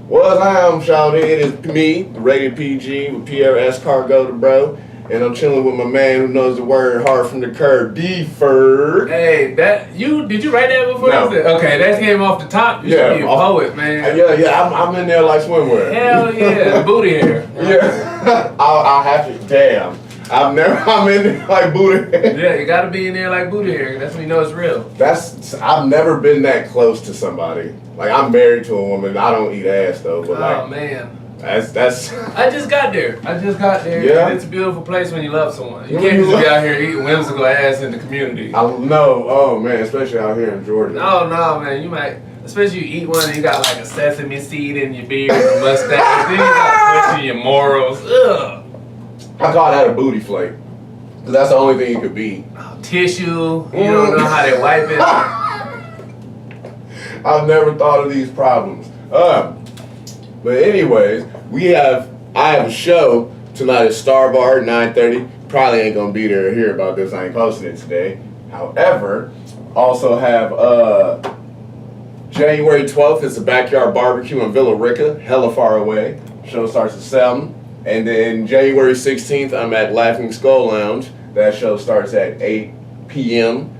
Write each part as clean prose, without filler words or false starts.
Well, I am, shawty. It is me, the rated PG with Piere S. Cargo the bro. And I'm chilling with my man who knows the word hard from the curb, Furg. Hey, did you write that before? No. Okay, that came off the top. You should be a poet, man. Yeah, I'm in there like swimwear. Hell yeah, booty hair. Yeah, I'll have to. Damn, I'm in there like booty hair. Yeah, you gotta be in there like booty hair. That's when you know it's real. I've never been that close to somebody. Like, I'm married to a woman. I don't eat ass though, but Oh man. That's. I just got there. Yeah. And it's a beautiful place when you love someone. You can't just be out here eating whimsical ass in the community. I know. Oh man, especially out here in Georgia. No, man. You might, especially you eat one and you got like a sesame seed in your beard or mustache. Then you got pushing your morals. Ugh. I call that a booty flake. Cause that's the only thing you could be. Oh, tissue. You don't know how they wipe it. I've never thought of these problems. But anyways, I have a show tonight at Star Bar at 9:30. Probably ain't gonna be there to hear about this. I ain't posting it today. However, also have January 12th. It's a backyard barbecue in Villa Rica, hella far away. Show starts at 7. And then January 16th, I'm at Laughing Skull Lounge. That show starts at 8 p.m.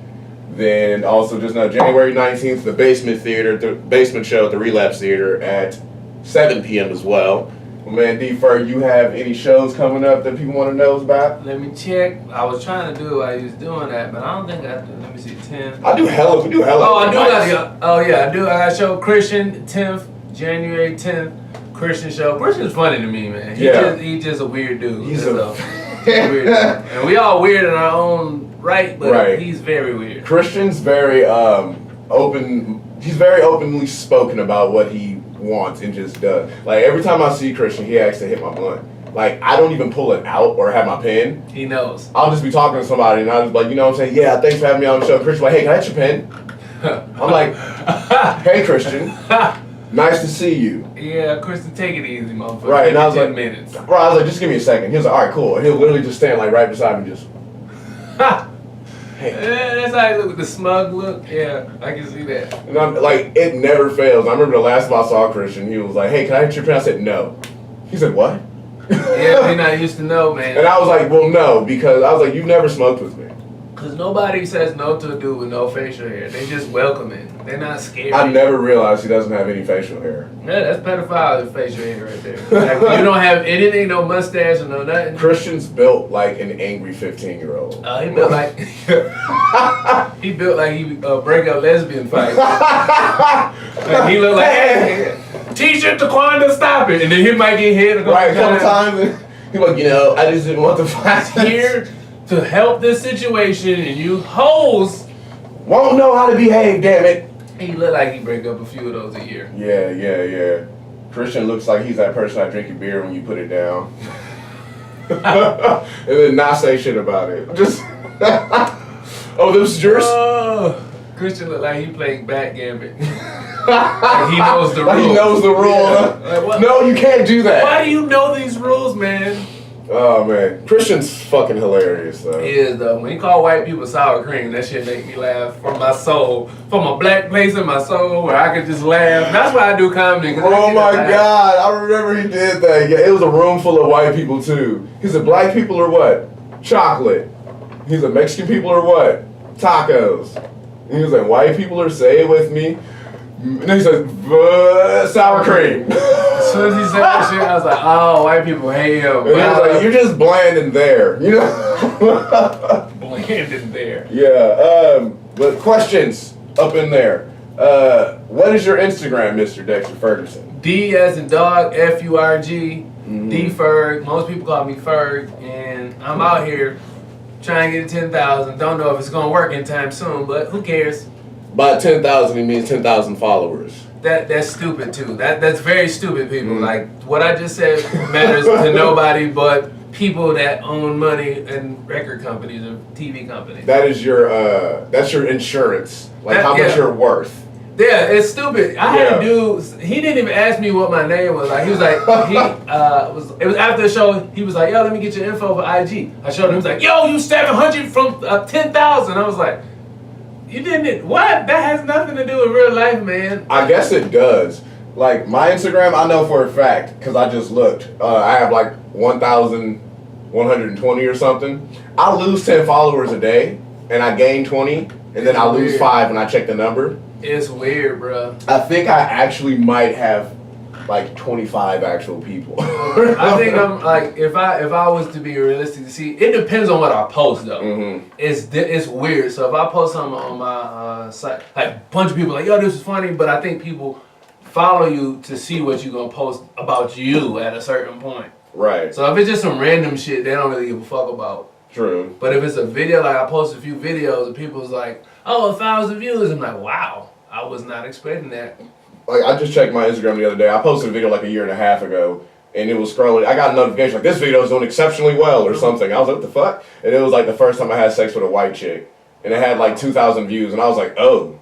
Then also just now January 19th, the basement show at the Relapse Theater at 7 p.m. as well. Well, man, D-Fur, you have any shows coming up that people want to know about? Let me check. I was trying to do it while you was doing that, but I don't think I do. Let me see, 10. We do hella. Oh, I do. I got a show, Christian, 10th, January 10th, Christian show. Christian's funny to me, man. He's just a weird dude. He's a weird dude. And we all weird in our own right, but he's very weird. Christian's very open. He's very openly spoken about what he wants and just does. Like, every time I see Christian, he asks to hit my blunt. Like, I don't even pull it out or have my pen. He knows. I'll just be talking to somebody and I'll just be like, you know what I'm saying? Yeah, thanks for having me on the show. Christian's like, hey, can I have your pen? I'm like, hey, Christian. Nice to see you. Yeah, Christian, take it easy, motherfucker. Right, and I was 10 like, minutes. Bro, I was like, just give me a second. He was like, all right, cool. And he'll literally just stand like right beside me, just. Hey. Yeah, that's how you look with the smug look. Yeah, I can see that. And I'm like, it never fails. I remember the last time I saw Christian, he was like, hey, can I hit your pen? I said, no. He said, what? Yeah, we're not used to know, man. And I was like, well, no, because I was like, you've never smoked with me. Because nobody says no to a dude with no facial hair. They just welcome it. They're not scared. I never realized he doesn't have any facial hair. Yeah, that's pedophile facial hair right there. Like, you don't have anything, no mustache or no nothing. Christian's built like an angry 15-year-old. He built like he break up lesbian fights. Like, he look like, hey, T-shirt Taquanda, stop it, and then he might get hit a couple times. He's like, I just didn't want to fight here to help this situation, and you hoes won't know how to behave. Damn it. He look like he break up a few of those a year. Yeah. Christian looks like he's that person that drink your beer when you put it down. And then not say shit about it. Just oh, this is yours? Christian look like he played backgammon. Like he knows the rules. Like he knows the rules. Yeah. Like, no, you can't do that. Why do you know these rules, man? Oh man, Christian's fucking hilarious though. He is though. When he call white people sour cream, that shit make me laugh from my soul, from a black place in my soul where I could just laugh. That's why I do comedy. Oh my God, I remember he did that. Yeah, it was a room full of white people too. He said, black people or what? Chocolate. He said, Mexican people or what? Tacos. And he was like, white people are, say it with me. And then he said, sour cream. As soon as he said that shit, I was like, oh, white people hate him. And he was like, you're just bland in there, Bland in there. Yeah, but questions up in there. What is your Instagram, Mr. Dexter Fugerson? D as in dog, F-U-R-G, D Furg. Most people call me Furg, and I'm out here trying to get to 10,000. Don't know if it's gonna work anytime soon, but who cares? By 10,000, he means 10,000 followers. That's stupid too. That's very stupid, people. Like what I just said matters to nobody but people that own money and record companies or TV companies. That is that's your insurance. Like how much you're worth. Yeah, it's stupid. I had a dude. He didn't even ask me what my name was. Like he was like it was after the show. He was like, yo, let me get your info for IG. I showed him. He was like, yo, you 700 from 10,000. I was like, you didn't. What? That has nothing to do with real life, man. I guess it does. Like my Instagram, I know for a fact because I just looked. I have like 1,120 or something. I lose 10 followers a day, and I gain 20, and then I lose 5 when I check the number. It's weird, bro. I think I actually might have like 25 actual people. I think I'm like if I was to be realistic to see, it depends on what I post though. Mm-hmm. It's weird. So if I post something on my site, like a bunch of people like, yo, this is funny, but I think people follow you to see what you're gonna post about you at a certain point. Right. So if it's just some random shit, they don't really give a fuck about. True. But if it's a video, like I post a few videos and people's like, oh, 1,000 views, I'm like, wow, I was not expecting that. Like I just checked my Instagram the other day. I posted a video like a year and a half ago, and it was scrolling. I got a notification like this video is doing exceptionally well or something. I was like, what the fuck? And it was like the first time I had sex with a white chick, and it had like 2,000 views, and I was like, oh,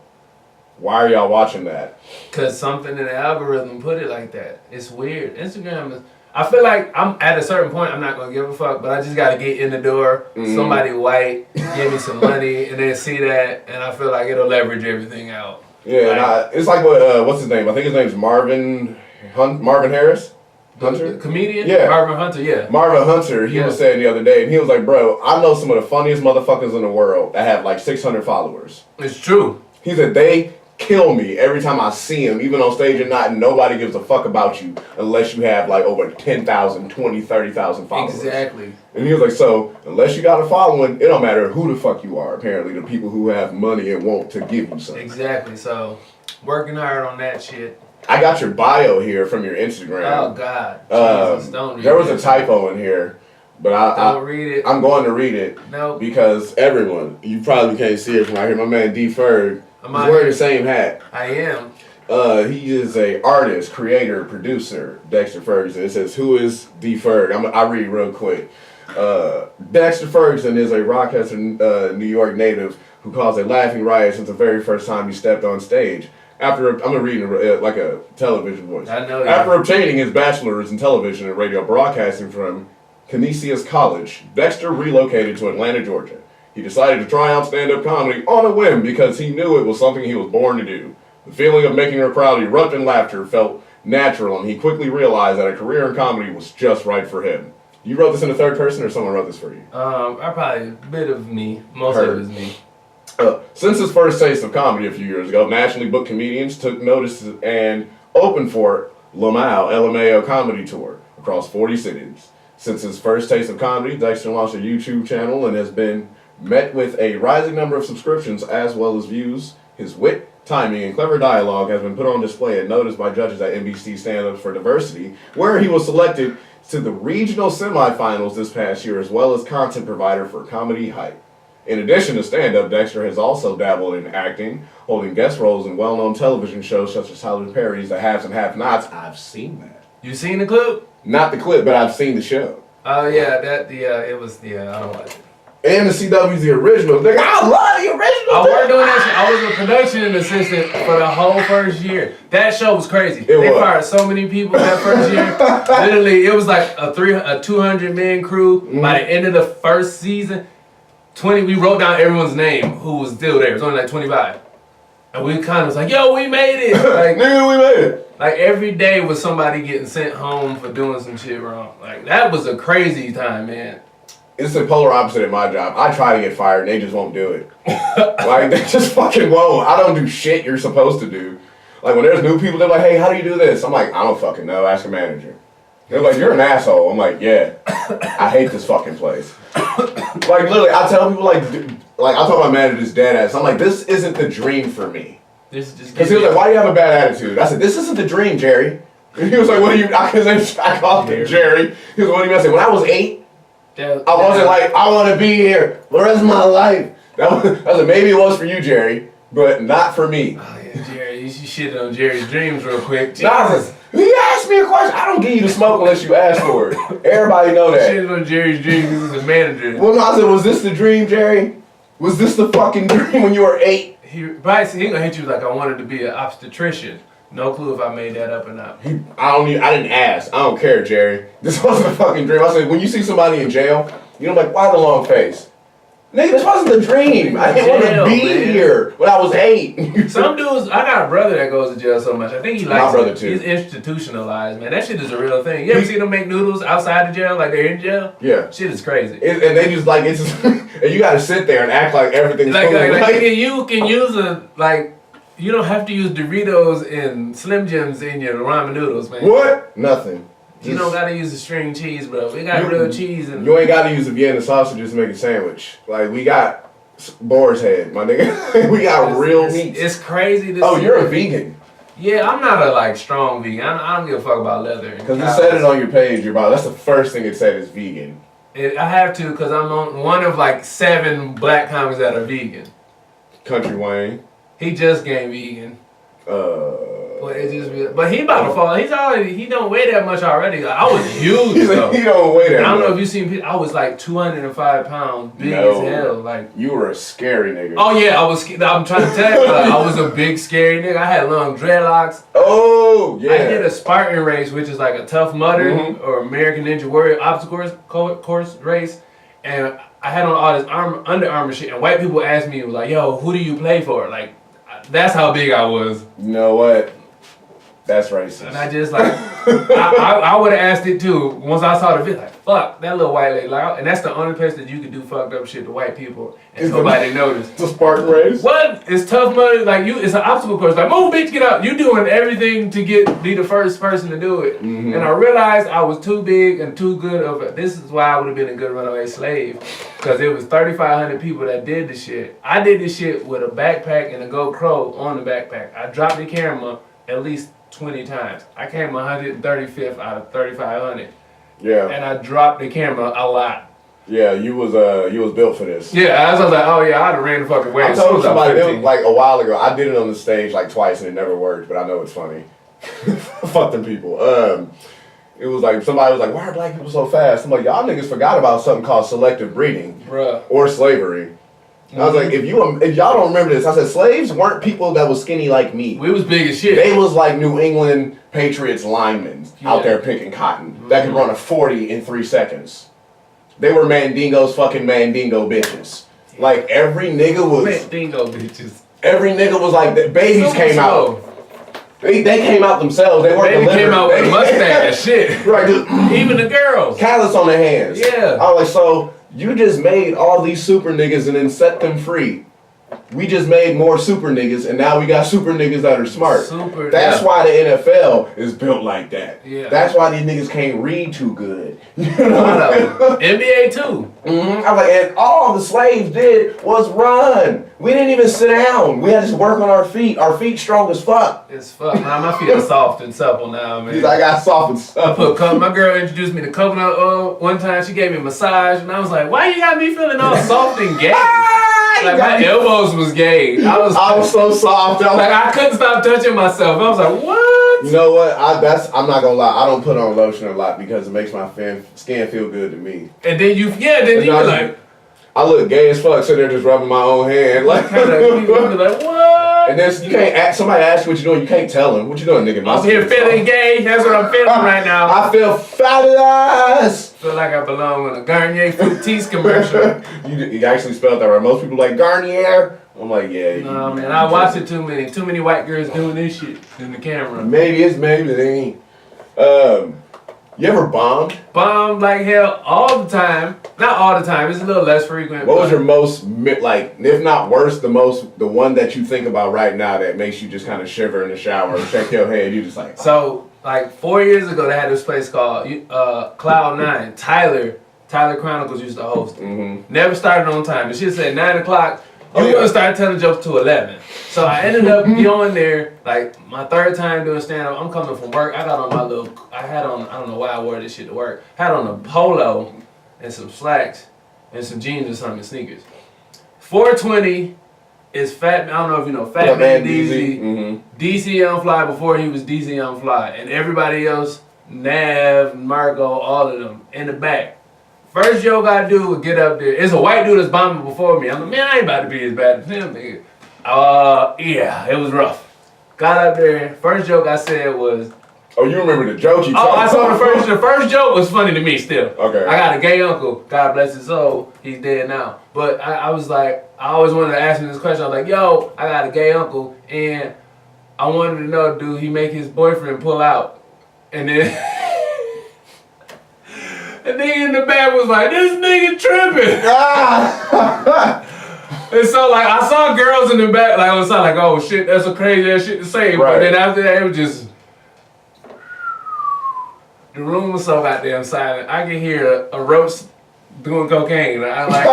why are y'all watching that? Cause something in the algorithm put it like that. It's weird. Instagram is. I feel like I'm at a certain point. I'm not gonna give a fuck, but I just gotta get in the door. Mm-hmm. Somebody white give me some money, and then see that, and I feel like it'll leverage everything out. Yeah, it's like what's his name? I think his name's Marvin Harris. Hunter? The comedian? Yeah. Marvin Hunter, yeah. Marvin Hunter, he was saying the other day, and he was like, bro, I know some of the funniest motherfuckers in the world that have like 600 followers. It's true. He said, they kill me every time I see him, even on stage or not, and nobody gives a fuck about you unless you have like over 10,000, 20, 30,000 followers. Exactly. And he was like, so, unless you got a following, it don't matter who the fuck you are, apparently, the people who have money and want to give you something. Exactly, so, working hard on that shit. I got your bio here from your Instagram. Oh, God. Jesus, don't read there was a typo in here, but don't read it. I'm going to read it. No. Because everyone, you probably can't see it from right here, my man D. Furg, he's wearing the same hat. I am. He is a artist, creator, producer, Dexter Fugerson. It says, who is D. Furg? I'll read real quick. Dexter Fugerson is a Rochester, New York native who caused a laughing riot since the very first time he stepped on stage. I'm going to read it like a television voice. I know. After obtaining his bachelor's in television and radio broadcasting from Canisius College, Dexter relocated to Atlanta, Georgia. He decided to try out stand-up comedy on a whim because he knew it was something he was born to do. The feeling of making a crowd erupt in laughter felt natural, and he quickly realized that a career in comedy was just right for him. You wrote this in the third person, or someone wrote this for you? I probably a bit of me. Most of it is me. Since his first taste of comedy a few years ago, nationally booked comedians took notice and opened for LMAO Comedy Tour across 40 cities. Since his first taste of comedy, Dexter launched a YouTube channel and has been met with a rising number of subscriptions as well as views. His wit, timing, and clever dialogue has been put on display and noticed by judges at NBC Stand-Ups for Diversity, where he was selected to the regional semifinals this past year, as well as content provider for Comedy Hype. In addition to stand-up, Dexter has also dabbled in acting, holding guest roles in well-known television shows such as Tyler Perry's The Haves and Have-Nots. I've seen that. You seen the clip? Not the clip, but I've seen the show. Oh yeah, it was I don't watch it. And the CW's the original. Nigga, I love the original. I worked doing that shit. I was a production assistant for the whole first year. That show was crazy. They fired so many people that first year. Literally, it was like a 200-man crew. Mm-hmm. By the end of the first season, we wrote down everyone's name who was still there. It was only like 25. And we kind of was like, yo, we made it. Like, nigga, we made it. Like every day was somebody getting sent home for doing some shit wrong. Like that was a crazy time, man. It's the polar opposite at my job. I try to get fired and they just won't do it. Like they just fucking won't. I don't do shit you're supposed to do. Like when there's new people, they're like, hey, how do you do this? I'm like, I don't fucking know. Ask a manager. They're like, you're an asshole. I'm like, yeah. I hate this fucking place. Like literally, I tell people like I told my manager this dead ass. I'm like, this isn't the dream for me. Because he was like, why do you have a bad attitude? I said, this isn't the dream, Jerry. And he was like, what do you, I called him Jerry. He was like, what do you mean? I said, when I was 8, I wasn't like, I want to be here the rest of my life. I was like, maybe it was for you, Jerry, but not for me. Oh yeah, Jerry, you should shit on Jerry's dreams real quick. Jesus. He asked me a question. I don't give you the smoke unless you ask for it. Everybody know that. Shit on Jerry's dreams because he's a manager. Well, no, I said, was this the dream, Jerry? Was this the fucking dream when you were 8? He gonna hit you like I wanted to be an obstetrician. No clue if I made that up or not. I didn't ask. I don't care, Jerry. This wasn't a fucking dream. I said, when you see somebody in jail, you know, like, why the long face? Nigga, this wasn't the dream. I didn't want to be here when I was 8. Some dudes, I got a brother that goes to jail so much. I think he likes My brother too. He's institutionalized, man. That shit is a real thing. You ever see them make noodles outside the jail like they're in jail? Yeah. Shit is crazy. And they just like, it's just, and you gotta sit there and act like everything's like, cool. like you can use you don't have to use Doritos and Slim Jims in your ramen noodles, man. What? Nothing. You don't gotta use the string cheese, bro. We got real cheese. And you ain't gotta use a Vienna sausage to make a sandwich. Like, we got boar's head, my nigga. We got real meat. It's crazy to see. Oh, you're a vegan. Yeah, I'm not a strong vegan. I don't give a fuck about leather. Because you said it on your page, that's the first thing it said is vegan. I have to, because I'm on one of 7 black comics that are vegan. Country Wayne. He just gained vegan. But he about to fall. He don't weigh that much already. I was huge though. He don't weigh that much. I don't know if you seen. I was 205 pounds, big as hell. You were a scary nigga. Oh yeah, I'm trying to tell you, I was a big scary nigga. I had long dreadlocks. Oh yeah. I did a Spartan race, which is like a Tough Mudder or American Ninja Warrior obstacle course race, and I had on all this Under Armour shit. And white people asked me, "Yo, who do you play for?" That's how big I was. You know what? That's racist. And I just I would have asked it too. Once I saw the video, fuck, that little white lady. And that's the only place that you can do fucked up shit to white people and nobody noticed. It's a Spartan race? What? It's Tough Mudder. It's an obstacle course. Move, bitch, get out. You doing everything to be the first person to do it. Mm-hmm. And I realized I was too big and too good of it. This is why I would have been a good runaway slave. Because it was 3,500 people that did this shit. I did this shit with a backpack and a GoPro on the backpack. I dropped the camera at least 20 times. I came 135th out of 3,500. Yeah. And I dropped the camera a lot. Yeah, you was built for this. Yeah, I was like, oh yeah, I'd have ran the fucking way. I told somebody a while ago. I did it on the stage twice and it never worked, but I know it's funny. Fuck them people. It was somebody was like, why are black people so fast? I'm like, y'all niggas forgot about something called selective breeding. Bruh. Or slavery. I was like, if y'all don't remember this, I said slaves weren't people that was skinny like me. We was big as shit. They was like New England Patriots linemen out there picking cotton that could run a 40 in 3 seconds. They were fucking mandingo bitches. Every nigga was mandingo bitches. Every nigga was babies came out. They came out themselves. They weren't delivered. They came out with a mustache and shit. Right. Even the girls. Callus on their hands. Yeah. I was like, so you just made all these super niggas and then set them free. We just made more super niggas and now we got super niggas that are smart. That's why the NFL is built like that. Yeah. That's why these niggas can't read too good. NBA too. Mm-hmm. I'm and all the slaves did was run. We didn't even sit down. We had to work on our feet. Our feet strong as fuck. It's fuck. Now my feet are soft and supple now, man. I got soft and supple. My girl introduced me to coconut oil. One time she gave me a massage and I was like, why you got me feeling all soft and gay? My elbows was gay. I was so soft. I couldn't stop touching myself. I was like, what? You know what? I'm not gonna lie. I don't put on lotion a lot because it makes my skin feel good to me. And then you I look gay as fuck sitting there just rubbing my own hand. You be like, what? And then you can't somebody asks you what you doing, you can't tell them. What you doing, nigga? I'm here feeling gay. That's what I'm feeling right now. I feel fabulous. Feel like I belong on a Garnier Fructis commercial. You actually spelled that right. Most people like Garnier. I'm like, yeah. No, man, I watched it too many. Too many white girls doing this shit in the camera. Maybe it ain't. You ever bombed? Bombed like hell all the time. Not all the time. It's a little less frequent. What was your most, if not worst, the one that you think about right now that makes you just kind of shiver in the shower and shake your head? You just like. So, 4 years ago, they had this place called Cloud 9. Tyler Chronicles used to host it. Mm-hmm. Never started on time. The shit said 9 o'clock. You gonna start telling jokes to 11. So I ended up going there, my third time doing stand-up. I'm coming from work. I got on I don't know why I wore this shit to work. Had on a polo and some slacks and some jeans or something, sneakers. 420 is Fat, I don't know if you know, Fat Man DZ. Mm-hmm. DC on Fly before he was DC on Fly. And everybody else, Nav, Marco, all of them, in the back. First joke I do is get up there. It's a white dude that's bombing before me. I'm like, man, I ain't about to be as bad as him, nigga. Yeah, it was rough. Got up there. First joke I said was, Oh, you remember the joke you told? Oh, I saw the first joke was funny to me still. Okay. I got a gay uncle. God bless his soul. He's dead now. But I was like, I always wanted to ask him this question. I was like, yo, I got a gay uncle, and I wanted to know, do he make his boyfriend pull out? And then the nigga in the back was like, this nigga tripping. And so like I saw girls in the back, like I was like, oh shit, that's a crazy ass shit to say. Right. But then after that, it was just the room was so goddamn silent. I could hear a roach doing cocaine. I like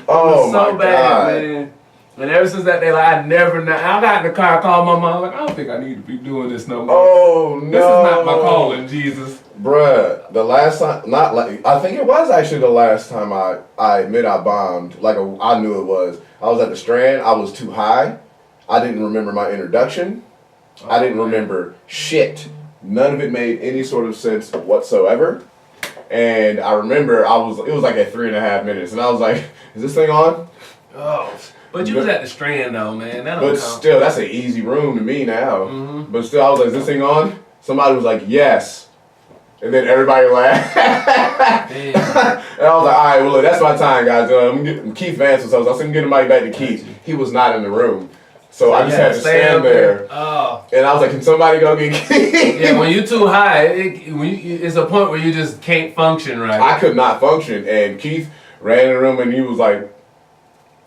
oh so my bad, God. man. And ever since that day, like I got in the car, called my mom, like I don't think I need to be doing this no more. Oh no, this is not my calling, Jesus. Bruh, the last time, not like, I think it was actually the last time I admit I bombed. Like I knew it was. I was at the Strand. I was too high. I didn't remember my introduction. I didn't remember shit. None of it made any sort of sense whatsoever. And I remember it was like at 3.5 minutes, and I was like, is this thing on? Oh. But you was at the Strand though, man. That but still, that's an easy room to me now. Mm-hmm. But still, I was like, is this thing on? Somebody was like, yes. And then everybody laughed. And I was like, all right, well, look, that's my time, guys. Keith Vance was host. I was getting the mic back to Keith. He was not in the room. So I just had to stand there. Oh. And I was like, can somebody go get Keith? Yeah, when you're too high, it's a point where you just can't function right. I could not function. And Keith ran in the room and he was like,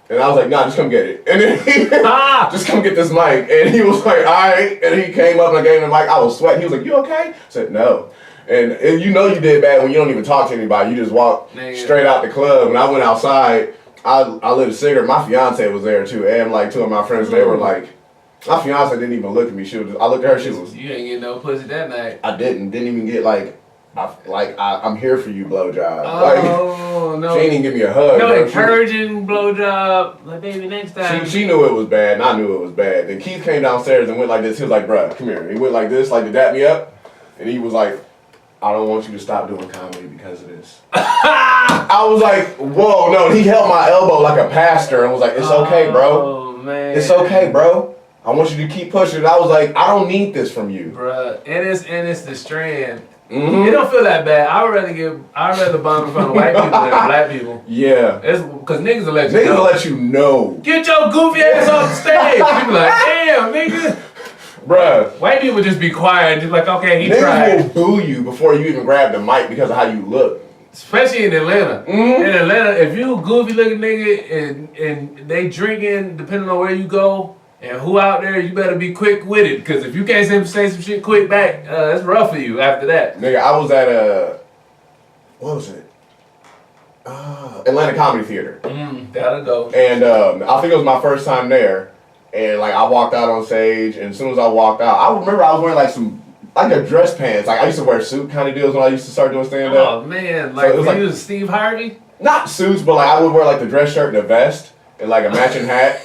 and I was like, nah, just come get it. And then he, just come get this mic. And he was like, all right. And he came up and I gave him the mic. I was sweating. He was like, you okay? I said, no. And you know you did bad when you don't even talk to anybody. You just walk straight out the club. When I went outside, I lit a cigarette. My fiance was there too. And like two of my friends, they were like, my fiance didn't even look at me. I looked at her, she was. You ain't get no pussy that night. I didn't even get like, I'm here for you blowjob. Oh, no. She didn't even give me a hug. No encouraging blowjob. Like, baby, next time. She knew it was bad, and I knew it was bad. Then Keith came downstairs and went like this. He was like, bruh, come here. He went like this, like to dap me up. And he was like, I don't want you to stop doing comedy because of this. I was like, whoa, no. He held my elbow like a pastor and was like, it's okay, bro. Oh, man. It's okay, bro. I want you to keep pushing. And I was like, I don't need this from you. Bruh, and it's the Strand. Mm-hmm. It don't feel that bad. I'd rather bomb in front of white people than black people. Yeah. It's because niggas will let you know. Niggas will let you know. Get your goofy ass off the stage. People like, damn, nigga. Bruh. White people just be quiet, just like, okay, he tried. Niggas will boo you before you even grab the mic because of how you look. Especially in Atlanta. Mm-hmm. In Atlanta, if you a goofy looking nigga and they drinking, depending on where you go, and who out there, you better be quick with it. Because if you can't say some shit quick back, it's rough for you after that. Nigga, I was at what was it? Atlanta Comedy Theater. That'll go. And I think it was my first time there. And like I walked out on stage, and as soon as I walked out, I remember I was wearing like a dress pants. Like I used to wear suit kind of deals when I used to start doing stand up. Oh man, like so when you was Steve Harvey? Not suits, but like I would wear like the dress shirt and a vest and like a matching hat.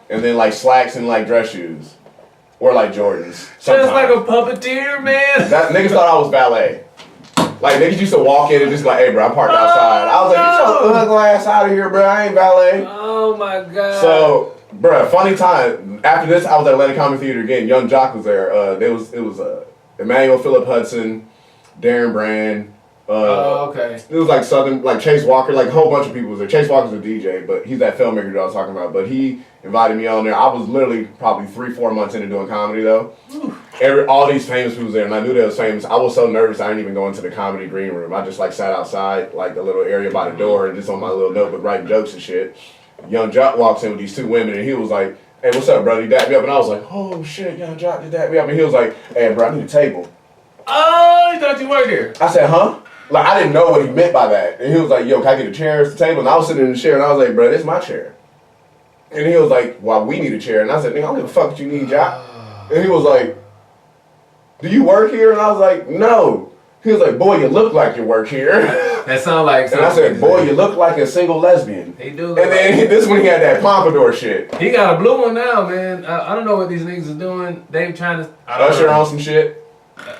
And then like slacks and like dress shoes. Or like Jordans. Just like a puppeteer, man. That niggas thought I was valet. Like niggas used to walk in and just like, hey bro, I'm parked outside. I was like, get your ugly ass out of here, bro. I ain't valet. Oh my god. So, bro, funny time. After this, I was at Atlanta Comedy Theater again. Young Jock was there. It was Emmanuel Phillip Hudson, Darren Brand. Okay. It was like Southern, like Chase Walker, like a whole bunch of people was there. Chase Walker's a DJ, but he's that filmmaker that I was talking about. But he invited me on there. I was literally probably 3-4 months into doing comedy though. All these famous people was there, and I knew they was famous. I was so nervous I didn't even go into the comedy green room. I just like sat outside, like the little area by the door, and just on my little notebook writing jokes and shit. Young Jock walks in with these two women, and he was like, "Hey, what's up, brother?" He dapped me up, and I was like, "Oh shit, Young Jock just dapped me up," and he was like, "Hey, bro, I need a table." Oh, he thought you worked here. I said, "Huh?" Like, I didn't know what he meant by that. And he was like, yo, can I get a chair at the table? And I was sitting in the chair, and I was like, bro, this is my chair. And he was like, well, we need a chair. And I said, nigga, I don't give a fuck what you need, Jock. And he was like, do you work here? And I was like, no. He was like, boy, you look like you work here. That sound like And I said, boy, you look like a single lesbian. He do. And then this one, he had that pompadour shit. He got a blue one now, man. I don't know what these niggas are doing. They trying to... Usher on some shit.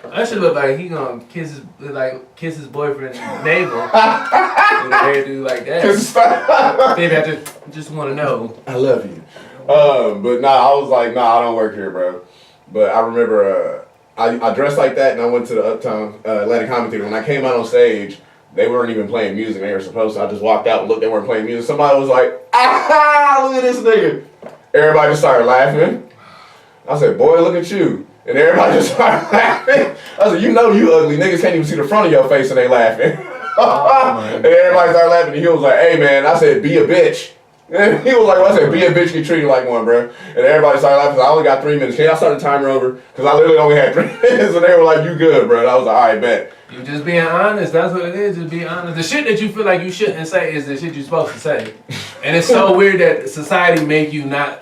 Usher look like he gonna kiss his boyfriend's navel. With a hairdo like that. Baby, I just want to know. I love you. But nah, I was like, nah, I don't work here, bro. But I remember I dressed like that and I went to the Uptown Atlantic Comedy Theater. When I came out on stage, they weren't even playing music. They were supposed to. I just walked out and looked. They weren't playing music. Somebody was like, ah, look at this nigga. Everybody just started laughing. I said, boy, look at you. And everybody just started laughing. I said, you know you ugly. Niggas can't even see the front of your face and they laughing. And everybody started laughing. And he was like, hey, man. I said, be a bitch. And he was like, well, I said, be a bitch, get treated like one, bro. And everybody started laughing. I only got 3 minutes. Can y'all start the timer over? Because I literally only had 3 minutes. And they were like, you good, bro. And I was like, all right, bet. You just being honest. That's what it is. Just being honest. The shit that you feel like you shouldn't say is the shit you're supposed to say. And it's so weird that society make you not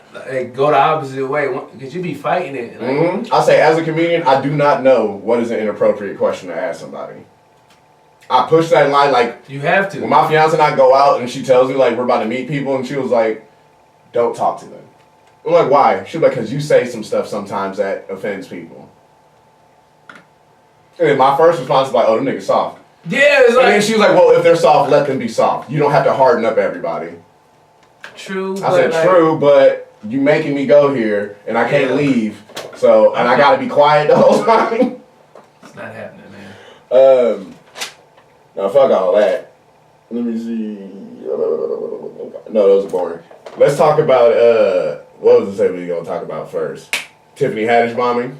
go the opposite way. Because you be fighting it. Like, I say, as a comedian, I do not know what is an inappropriate question to ask somebody. I push that line like... You have to. When my fiance and I go out and she tells me like we're about to meet people and she was like, don't talk to them. I'm like, why? She was like, because you say some stuff sometimes that offends people. And then my first response was like, oh, them niggas soft. Yeah, it's like... And then she was like, well, if they're soft, let them be soft. You don't have to harden up everybody. True. I said, like, true, but you making me go here and I can't leave. So, and I got to be quiet the whole time. It's not happening, man. No, fuck all that. Let me see. No, those are boring. Let's talk about, what was the say we were going to talk about first? Tiffany Haddish bombing?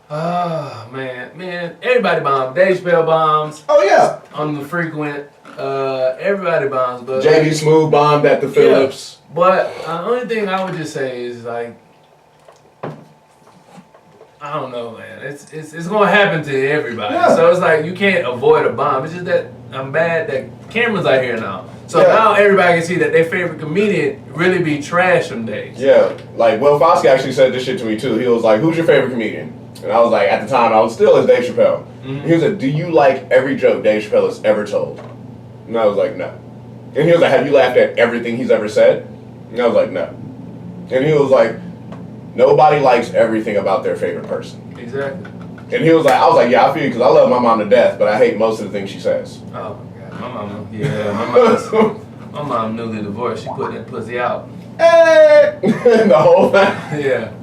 Oh, man. Everybody bombs. Dave Chappelle bombs. Oh, yeah. On the frequent. Everybody bombs. But JD Smooth bombed at the Phillips. Yeah, but the only thing I would just say is, like, I don't know, man. It's gonna happen to everybody. Yeah. So it's like you can't avoid a bomb. It's just that I'm bad that cameras out here now. So now everybody can see that their favorite comedian really be trash some days. Yeah, like Will Foskey actually said this shit to me too. He was like, "Who's your favorite comedian?" And I was like, at the time, I was still as Dave Chappelle. He was like, "Do you like every joke Dave Chappelle has ever told?" And I was like, "No." And he was like, "Have you laughed at everything he's ever said?" And I was like, "No." And he was like, nobody likes everything about their favorite person. Exactly. And he was like, I was like, yeah, I feel you because I love my mom to death, but I hate most of the things she says. Oh my God, my mama, my mom newly divorced. She put that pussy out. Hey! The whole thing. Yeah.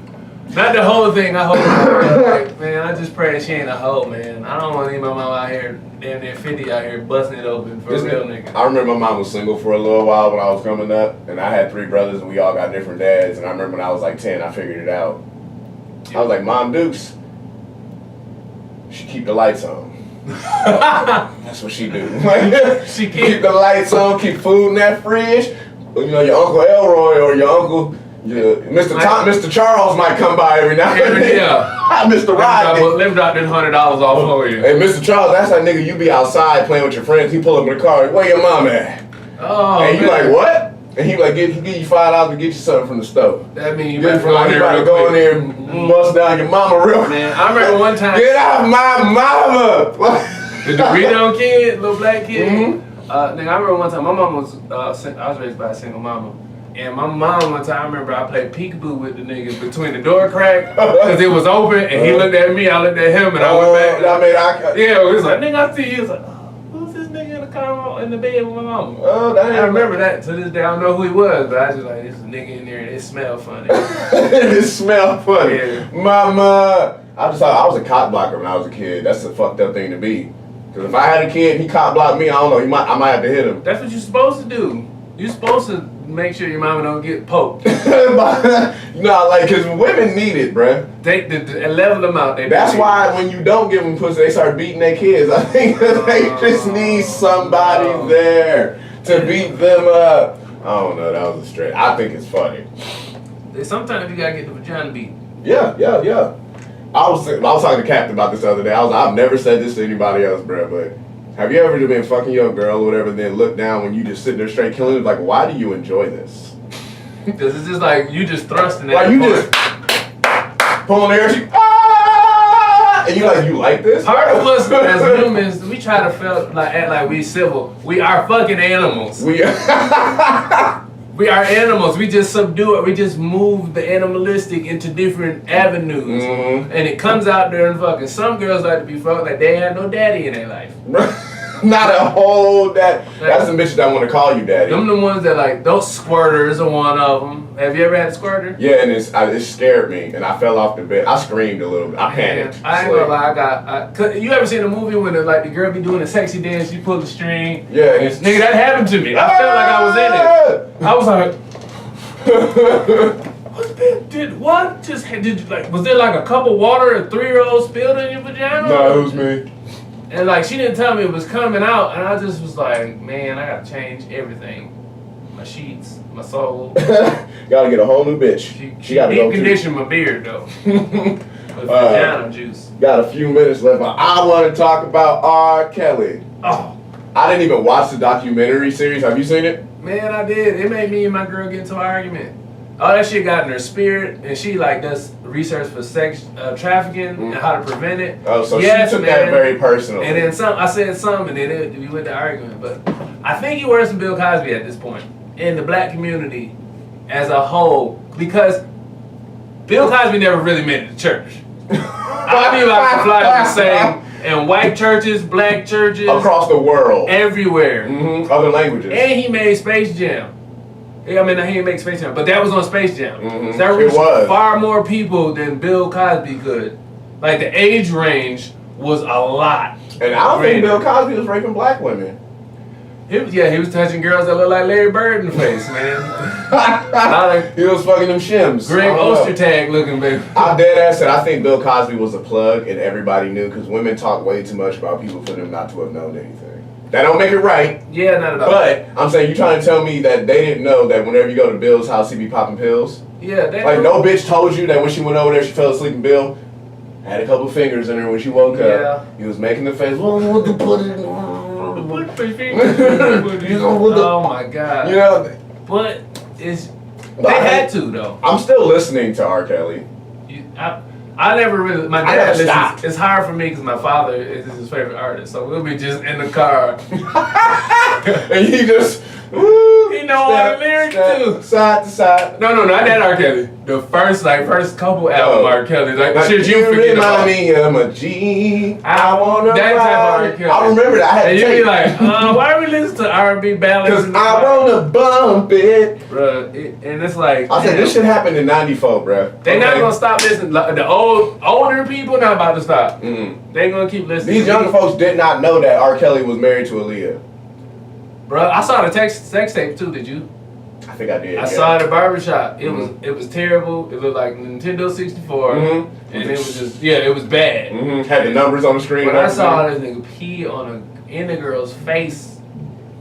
Not the whole thing. I hope, like, man. I just pray that she ain't a hoe, man. I don't want to leave my mom out here, damn near 50 out here busting it open for a real nigga. I remember my mom was single for a little while when I was coming up, and I had 3 brothers, and we all got different dads. And I remember when I was like 10, I figured it out. I was like, Mom Dukes, she keep the lights on. That's what she do. She keep the lights on, keep food in that fridge. You know, your Uncle Elroy or your Uncle. Yeah, Mr. Charles might come by every now and then. Yeah. Mr. Rodney. Let me drop them $100 off for you. Hey, Mr. Charles, that's that nigga you be outside playing with your friends. He pull up in the car, where your mom at? Oh, and you like, what? And he like, he give you $5 to get you something from the stove. That means you better go in there and bust down your mama real. Man, I remember one time. Get out my mama. The Dorito kid, little black kid. Nigga, I remember one time, my mom was, I was raised by a single mama. And my mom, one time, I remember I played peekaboo with the nigga between the door crack, because it was open, and he looked at me, I looked at him, and I went back. Yeah, it was like, nigga, I see you. He was like, oh, who's this nigga in the car in the bed with my mama? Oh, I remember that. To this day, I don't know who he was, but I just like, this nigga in there, and it smelled funny. It smelled funny. Yeah. Mama. I just thought I was a cop blocker when I was a kid. That's a fucked up thing to be. Because if I had a kid and he cop blocked me, I don't know, I might have to hit him. That's what you're supposed to do. You're supposed to make sure your mama don't get poked. No, like, because women need it, bruh. They level them out. That's why when you don't give them pussy, they start beating their kids. I think they just need somebody there to beat them up. I don't know, that was a stretch. I think it's funny. Sometimes you gotta get the vagina beat. Yeah. I was talking to Captain about this the other day. I've never said this to anybody else, bruh, but have you ever been fucking your girl or whatever, then look down when you just sitting there straight killing it? Like, why do you enjoy this? Because it's just like you just thrusting at like you just pulling air, and you like this? Part of us as humans, we try to feel like act like we civil. We are fucking animals. We are animals. We just subdue it. We just move the animalistic into different avenues. And it comes out there and fucking. Some girls like to be fucked like they had no daddy in their life. Not a whole dad. That's the bitches that want to call you daddy. Them the ones that like, those squirters are one of them. Have you ever had a squirter? Yeah, and it scared me, and I fell off the bed. I screamed a little bit. I panicked. I ain't gonna lie, you ever seen a movie when the girl be doing a sexy dance, you pull the string? Yeah. Nigga, that happened to me. I felt like I was in it. I was like, what? Was there like a cup of water a 3-year-old spilled in your vagina? No, it was me. And like, she didn't tell me it was coming out, and I just was like, man, I gotta change everything. My sheets, my soul. Gotta get a whole new bitch. She gotta deep condition my beard though. With vagina juice. Got a few minutes left, but I want to talk about R. Kelly. Oh. I didn't even watch the documentary series. Have you seen it? Man, I did. It made me and my girl get into an argument. All that shit got in her spirit, and she like does research for sex trafficking and how to prevent it. Oh, so she took that very personally. And then I said something, and then we went to argument. But I think he worse than Bill Cosby at this point in the black community as a whole, because Bill Cosby never really made it to church. I mean, like flyers the same in white churches, black churches, across the world, everywhere, other languages, and he made Space Jam. I mean, he didn't make Space Jam, but that was on Space Jam. So that reached far more people than Bill Cosby could. Like, the age range was a lot. And I don't think Bill Cosby was raping black women. He was touching girls that look like Larry Bird in the face, man. He was fucking them shims. Greg Ostertag looking, baby. I dead ass said I think Bill Cosby was a plug, and everybody knew, because women talk way too much about people for them not to have known anything. That don't make it right. Yeah, not at all. But I'm saying, you trying to tell me that they didn't know that whenever you go to Bill's house, he be popping pills? Yeah, like no bitch told you that when she went over there, she fell asleep and Bill had a couple fingers in her when she woke up. He was making the face. Oh my God. You know, but they had to though. I'm still listening to R. Kelly. I never really. My dad listens. It's hard for me because my father is his favorite artist, so we'll be just in the car, and he just. He know all the lyrics too. Side to side. No, not that R. Kelly. The first couple album R. Kelly, like the shit you forget about. Me, I'm a G. I wanna that ride. Type of R. Kelly. I remember that. I had and you be like, why are we listening to R&B ballads? Because I wanna bump it, bruh. And it's like, I said this shit happened in '94, bruh. They not gonna stop listening. The older people not about to stop. They gonna keep listening. These young folks did not know that R. Kelly was married to Aaliyah. Bro, I saw the sex tape too. Did you? I think I did. I saw it at barbershop. It was terrible. It looked like Nintendo 64, and it was just it was bad. Had the numbers on the screen. But I saw this nigga pee in the girl's face,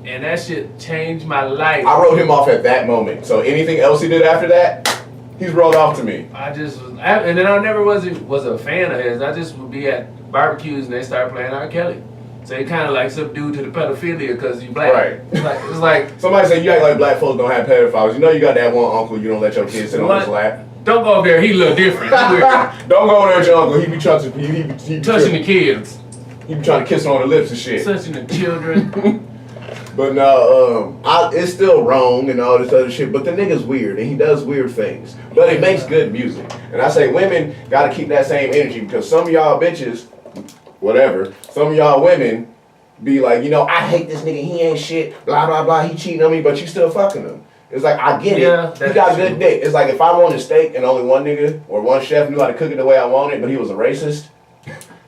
and that shit changed my life. I wrote him off at that moment. So anything else he did after that, he's rolled off to me. I just was, and then I never was a fan of his. I just would be at barbecues and they started playing R. Kelly. So it kind of like subdued to the pedophilia because you black. Right. It's like somebody say you act like black folks don't have pedophiles. You know you got that one uncle you don't let your kids sit on his lap. Don't go over there. He look different. Don't go over there with your uncle. He be touching the kids. He be trying to kiss her on the lips and shit. Touching the children. But no, it's still wrong and all this other shit. But the nigga's weird and he does weird things. But he makes good music. And I say women gotta keep that same energy because some of y'all bitches, whatever, some of y'all women be like, you know, I hate this nigga, he ain't shit, blah, blah, blah, he cheating on me, but you still fucking him. It's like, I get it. He got good dick. It's like if I wanted steak and only one nigga or one chef knew how to cook it the way I want it, but he was a racist,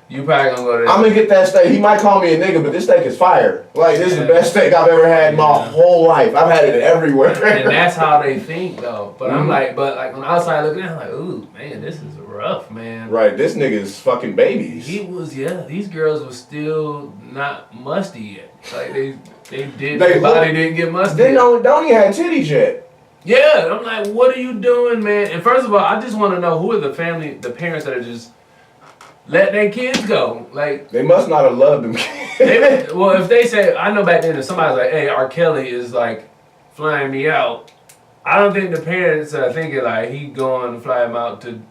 you probably gonna go there. I'm gonna get that steak. He might call me a nigga, but this steak is fire. Like, this is the best steak I've ever had in my whole life. I've had it everywhere. And that's how they think, though. But I'm like, on the outside looking at, I'm like, ooh, man, this is rough, man. Right, this nigga's fucking babies. He was, these girls were still not musty yet. Like, their body didn't get musty. They don't even have titties yet. Yeah, I'm like, what are you doing, man? And first of all, I just want to know who are the parents that are just let their kids go. Like, they must not have loved them kids. Well, if they say, I know back then if somebody's like, hey, R. Kelly is like flying me out, I don't think the parents are thinking like he going to fly him out to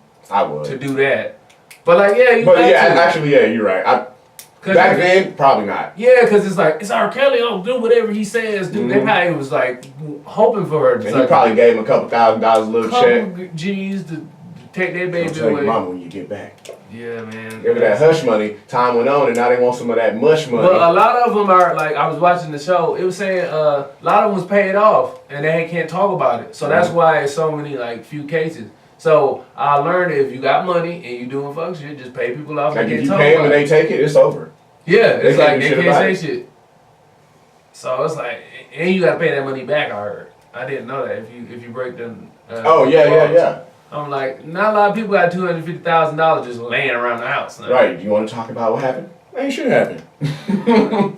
do that. But like, actually, you're right. Back then, probably not. Yeah, because it's like, it's R. Kelly, do whatever he says, dude. They probably was like hoping for her. And he probably gave him a couple $1,000 a little check. G's to take their Don't baby tell your away. mama when you get back. Yeah, man. Give her that hush money. Time went on, and now they want some of that mush money. But a lot of them are like, I was watching the show. It was saying a lot of them was paid off, and they can't talk about it. So that's why it's so many like few cases. So I learned if you got money and you doing fuck shit, just pay people off. Like and if can't you talk pay them about and it. they take it, it's over. Yeah, it's They like can't do they shit can't about say shit. So it's like, and you gotta pay that money back. I heard. I didn't know that if you break them. Oh yeah. I'm like, not a lot of people got $250,000 just laying around the house. Now. Right. You want to talk about what happened? Ain't shit happened.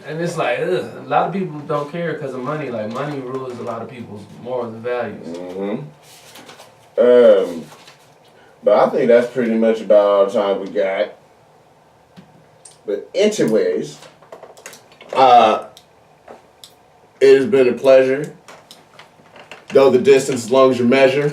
And it's like, a lot of people don't care because of money. Like money rules a lot of people's morals and values. But I think that's pretty much about all the time we got. But anyways, it has been a pleasure. Go the distance as long as you measure.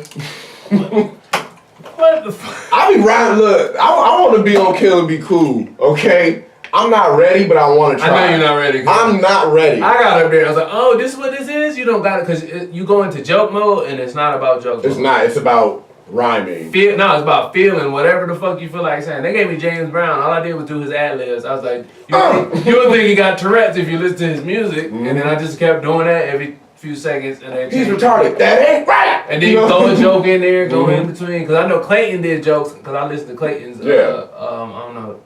What the fuck? I be riding. Look, I want to be on Kill and Be Cool. Okay, I'm not ready, but I want to try. I know you're not ready. I'm not ready. I got up there. I was like, oh, this is what this is. You don't got it because you go into joke mode, and it's not about joke mode. It's not. It's about rhyming. It's about feeling whatever the fuck you feel like saying. They gave me James Brown. All I did was do his ad libs. I was like, you would think he got Tourette's if you listen to his music, and then I just kept doing that every few seconds, and then He's retarded. That ain't right. And then you throw a joke in there, go in between. Because I know Clayton did jokes. Because I listened to Clayton's, I don't know,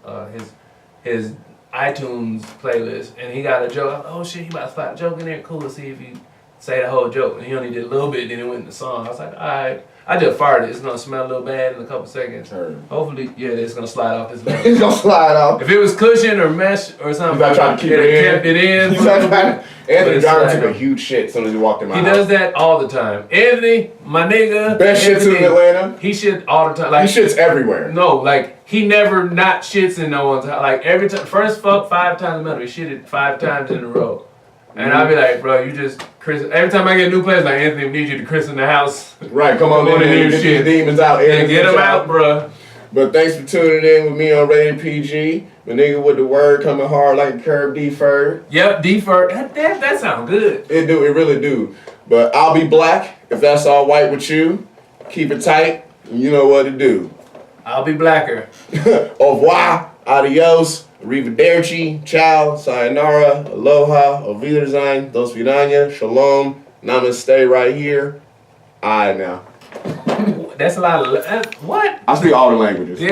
his iTunes playlist, and he got a joke. I was like, oh shit, he about to slap a joke in there. Cool. Let's see if he say the whole joke. And he only did a little bit, then it went in the song. I was like, all right. I just fired it. It's gonna smell a little bad in a couple seconds. Hopefully, it's gonna slide off this level. It's gonna slide off. If it was cushion or mesh or something, He's not trying to keep it kept it in. Anthony Garner took a huge shit as soon as he walked in my house. He does that all the time. Anthony, my nigga. Best shits in Atlanta. He shit all the time. Like, he shits everywhere. No, like he never not shits in no one's house. Like every time, first fuck 5 times a month, he shitted 5 times in a row. And I'll be like, bro, you just christen. Every time I get a new place, like Anthony, we need you to christen the house. Right, come on in and get these demons out. Yeah, get them out, bro. But thanks for tuning in with me on Rated PG. The nigga with the word coming hard like a curb deferred. Yep, deferred. That sounds good. It really do. But I'll be black if that's all white with you. Keep it tight. You know what to do. I'll be blacker. Au revoir, adios, arrivederci, ciao, sayonara, aloha, auf Wiedersehen, dos vidania, shalom, namaste right here. All right now. That's a lot of... what? I speak all the languages. Yeah.